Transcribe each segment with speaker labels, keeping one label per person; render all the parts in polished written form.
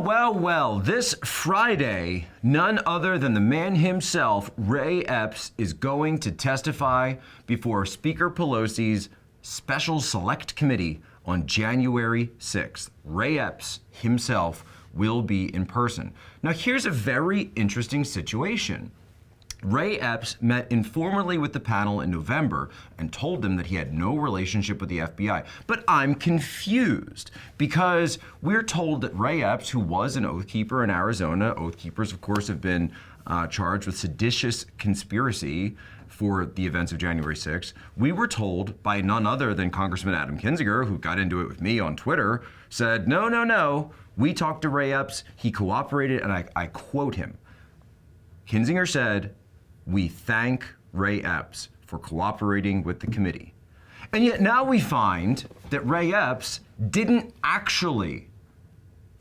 Speaker 1: Well, this Friday, none other than the man himself, Ray Epps, is going to testify before Speaker Pelosi's Special Select Committee on January 6th. Ray Epps himself will be in person. Now, here's a very interesting situation. Ray Epps met informally with the panel in November and told them that he had no relationship with the FBI. But I'm confused because we're told that Ray Epps, who was an Oath Keeper in Arizona, Oath Keepers, of course, have been charged with seditious conspiracy for the events of January 6th. We were told by none other than Congressman Adam Kinzinger, who got into it with me on Twitter, said, no. We talked to Ray Epps, he cooperated, and I quote him. Kinzinger said, "We thank Ray Epps for cooperating with the committee." And yet now we find that Ray Epps didn't actually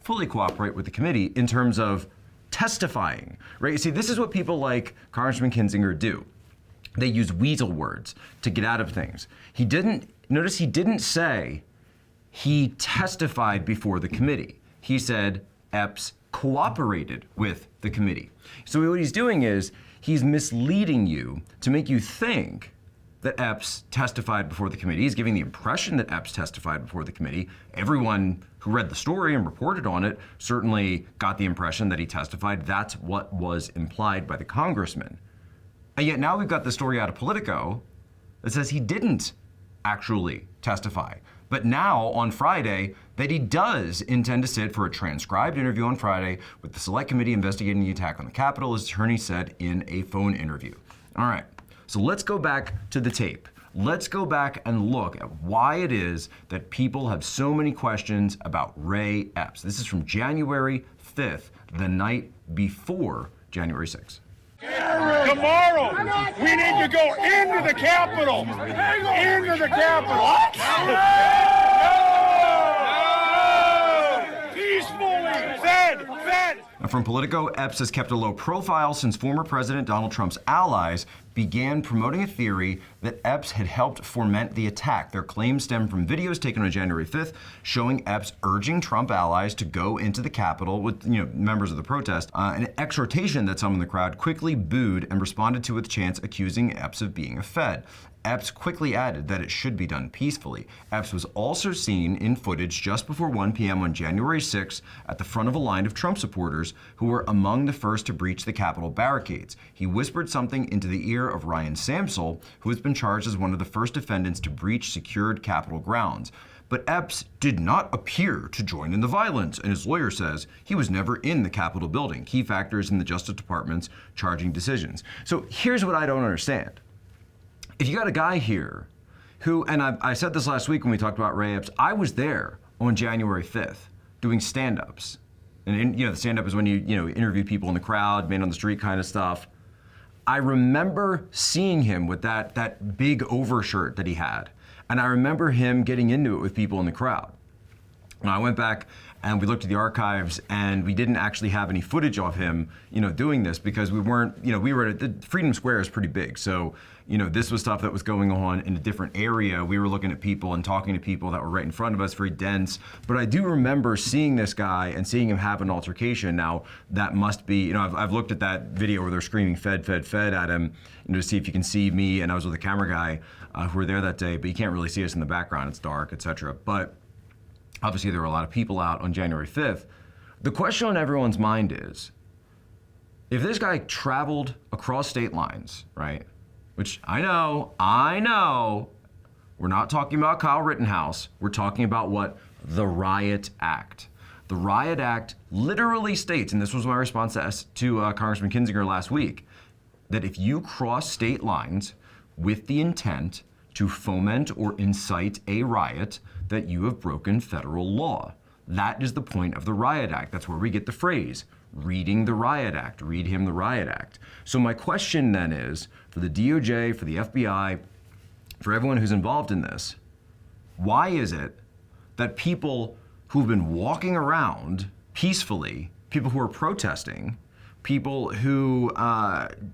Speaker 1: fully cooperate with the committee in terms of testifying, right? You see, this is what people like Congressman Kinzinger do. They use weasel words to get out of things. He didn't say he testified before the committee. He said Epps cooperated with the committee. So what he's doing is he's misleading you to make you think that Epps testified before the committee. He's giving the impression that Epps testified before the committee. Everyone who read the story and reported on it certainly got the impression that he testified. That's what was implied by the congressman. And yet now we've got the story out of Politico that says he didn't actually testify. But now, on Friday, that he does intend to sit for a transcribed interview on Friday with the Select Committee investigating the attack on the Capitol, his attorney said in a phone interview. All right, so let's go back to the tape. Let's go back and look at why it is that people have so many questions about Ray Epps. This is from January 5th, the night before January 6th.
Speaker 2: Tomorrow, we need to go into the Capitol. Into the Capitol. No! Peacefully. Fed.
Speaker 1: Now, from Politico, Epps has kept a low profile since former President Donald Trump's allies began promoting a theory that Epps had helped foment the attack. Their claims stem from videos taken on January 5th showing Epps urging Trump allies to go into the Capitol with members of the protest, an exhortation that some in the crowd quickly booed and responded to with chants accusing Epps of being a Fed. Epps quickly added that it should be done peacefully. Epps was also seen in footage just before 1 p.m. on January 6th at the front of a line of Trump supporters who were among the first to breach the Capitol barricades. He whispered something into the ear of Ryan Samsel, who has been charged as one of the first defendants to breach secured Capitol grounds. But Epps did not appear to join in the violence, and his lawyer says he was never in the Capitol building, key factors in the Justice Department's charging decisions. So here's what I don't understand. If you got a guy here who, and I said this last week when we talked about Ray Epps, I was there on January 5th doing stand-ups. And the stand-up is when you interview people in the crowd, man on the street kind of stuff. I remember seeing him with that big overshirt that he had. And I remember him getting into it with people in the crowd. And I went back and we looked at the archives and we didn't actually have any footage of him, doing this because we weren't, we were at the Freedom Square is pretty big. So, this was stuff that was going on in a different area. We were looking at people and talking to people that were right in front of us, very dense. But I do remember seeing this guy and seeing him have an altercation. Now, that must be, I've looked at that video where they're screaming Fed at him, to see if you can see me. And I was with a camera guy who were there that day, but you can't really see us in the background. It's dark, etc. But obviously, there were a lot of people out on January 5th. The question on everyone's mind is, if this guy traveled across state lines, right? Which I know, we're not talking about Kyle Rittenhouse. We're talking about what? The Riot Act. The Riot Act literally states, and this was my response to Congressman Kinzinger last week, that if you cross state lines with the intent to foment or incite a riot, that you have broken federal law. That is the point of the Riot Act. That's where we get the phrase, reading the Riot Act, read him the Riot Act. So my question then is, for the DOJ, for the FBI, for everyone who's involved in this, why is it that people who've been walking around peacefully, people who are protesting, people who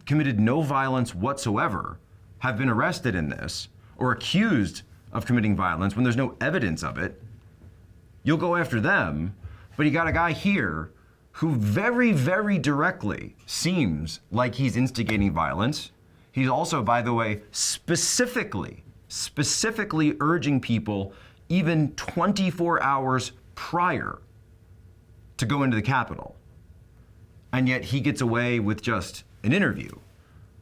Speaker 1: committed no violence whatsoever, have been arrested in this, or accused of committing violence when there's no evidence of it? You'll go after them, but you got a guy here who very, very directly seems like he's instigating violence. He's also, by the way, specifically urging people even 24 hours prior to go into the Capitol. And yet he gets away with just an interview.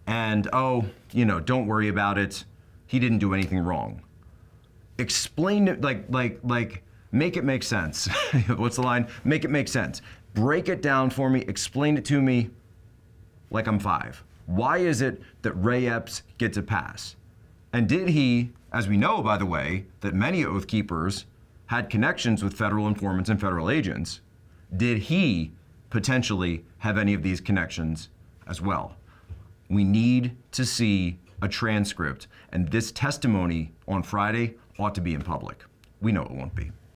Speaker 1: And, oh, you know, don't worry about it. He didn't do anything wrong. Explain it, like, make it make sense. What's the line? Make it make sense. Break it down for me. Explain it to me like I'm 5. Why is it that Ray Epps gets a pass? And did he, as we know, by the way, that many Oath Keepers had connections with federal informants and federal agents, did he potentially have any of these connections as well? We need to see a transcript, and this testimony on Friday ought to be in public. We know it won't be.